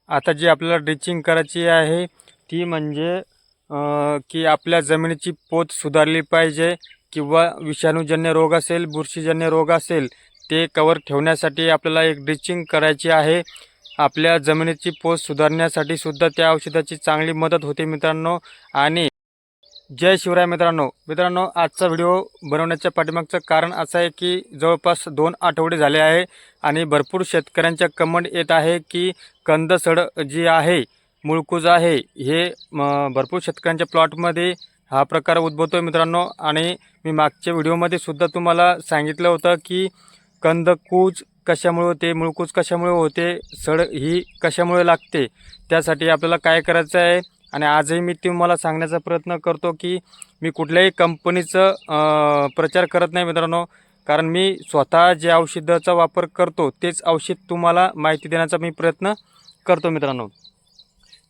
आता जी आपल्याला ड्रिचिंग करायची आहे ती म्हणजे की आपल्या जमिनीची पोत सुधारली पाहिजे किंवा विषाणूजन्य रोग असेल, बुरशीजन्य रोग असेल, ते कवर ठेवण्यासाठी आपल्याला एक ड्रिचिंग करायची आहे। आपल्या जमिनीची पोत सुधारण्यासाठी सुद्धा त्या औषधाची चांगली मदत होते मित्रांनो। आणि जय शिवराय मित्रांनो, आजचा व्हिडिओ बनवण्याच्या पाठीमागचं कारण असं आहे की जवळपास 2 आठवडे झाले आहे आणि भरपूर शेतकऱ्यांच्या कमेंट येत आहे की कंदसड जी आहे, मुळकूज आहे, हे भरपूर शेतकऱ्यांच्या प्लॉटमध्ये हा प्रकार उद्भवतो मित्रांनो। आणि मी मागच्या व्हिडिओमध्ये सुद्धा तुम्हाला सांगितलं होतं की कंदकूज कशामुळे होते, मुळकूज कशामुळे होते, सड ही कशामुळे लागते, त्यासाठी आपल्याला काय करायचं आहे। आणि आजही मी तुम्हाला सांगण्याचा प्रयत्न करतो की मी कुठल्याही कंपनीचं प्रचार करत नाही मित्रांनो, कारण मी स्वतः जे औषधाचा वापर करतो तेच औषध तुम्हाला माहिती देण्याचा मी प्रयत्न करतो मित्रांनो।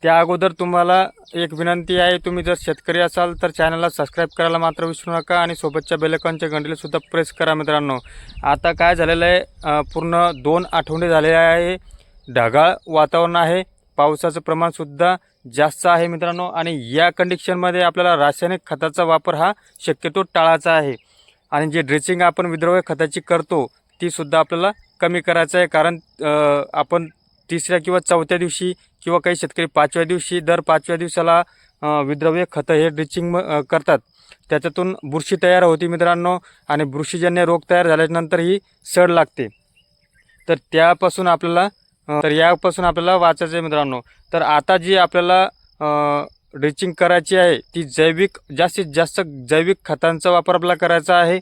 त्या अगोदर तुम्हाला एक विनंती आहे, तुम्ही जर शेतकरी असाल तर चॅनलला सबस्क्राईब करायला मात्र विसरू नका आणि सोबतच्या बेल आयकॉनच्या घंटीलासुद्धा प्रेस करा मित्रांनो। आता काय झालेलं आहे, पूर्ण 2 आठवडे झालेले आहे, ढगाळ वातावरण आहे, पावसाचं प्रमाणसुद्धा जास्त आहे मित्रांनो। आणि या कंडिशनमध्ये आपल्याला रासायनिक खताचा वापर हा शक्यतो टाळायचा आहे। आणि जे ड्रेसिंग आपण विद्रव्य खताची करतो ती सुद्धा आपल्याला कमी करायचं आहे, कारण आपण 3ऱ्या किंवा 4थ्या दिवशी किंवा काही शेतकरी 5व्या दिवशी, दर 5व्या दिवसाला विद्रव्य खतं हे ड्रिचिंग करतात। त्याच्यातून बुरशी तयार होती मित्रांनो आणि बुरशीजन्य रोग तयार झाल्यानंतर ही सड लागते। तर यापासून आपल्याला वाचायचं आहे मित्रांनो। तर आता जी आपल्याला ड्रिचिंग करायची आहे ती जास्तीत जास्त जैविक खतांचा वापर आपल्याला करायचा आहे,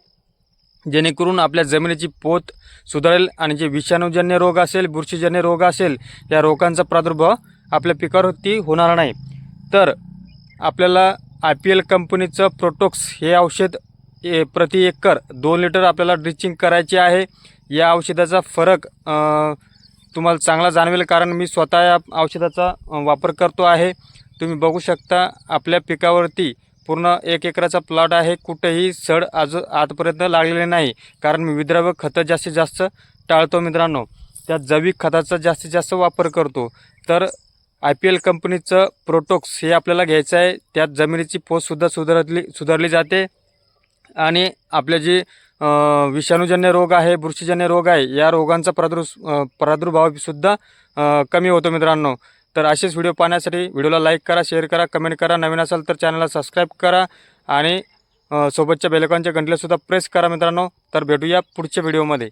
जेणेकरून आपल्या जमिनीची पोत सुधारेल आणि जे विषाणूजन्य रोग असेल, बुरशीजन्य रोग असेल, या रोगांचा प्रादुर्भाव आपल्या पिकावरती होणार नाही। तर आपल्याला IPL कंपनीचं प्रोटोक्स हे औषध प्रति एकर 2 लिटर आपल्याला ड्रिचिंग करायची आहे। या औषधाचा फरक तुम्हाला चांगला जाणवेल, कारण मी स्वतः या औषधाचा वापर करतो आहे। तुम्ही बघू शकता आपल्या पिकावरती पूर्ण 1 एकराचा प्लॉट आहे, कुठेही सड आजपर्यंत लागलेले नाही, कारण मी विद्रव्य खतं जास्तीत जास्त टाळतो मित्रांनो। त्यात जैविक खताचा जास्तीत जास्त वापर करतो। तर IPL कंपनीचं प्रोटोक्स हे आपल्याला घ्यायचं आहे, त्यात जमिनीची पोतसुद्धा सुधारली जाते आणि आपले जे विषाणूजन्य रोग आहे, बुरशीजन्य रोग आहे, या रोगांचा प्रादुर्भावसुद्धा कमी होतो मित्रांनो। तर असेच व्हिडिओ पाहण्यासाठी व्हिडिओला लाईक करा, शेअर करा, कमेंट करा, नवीन असाल तर चॅनलला सबस्क्राईब करा आणि सोबतच्या बेल आयकॉनच्या घंटीलासुद्धा प्रेस करा मित्रांनो। तर भेटूया पुढच्या व्हिडिओमध्ये।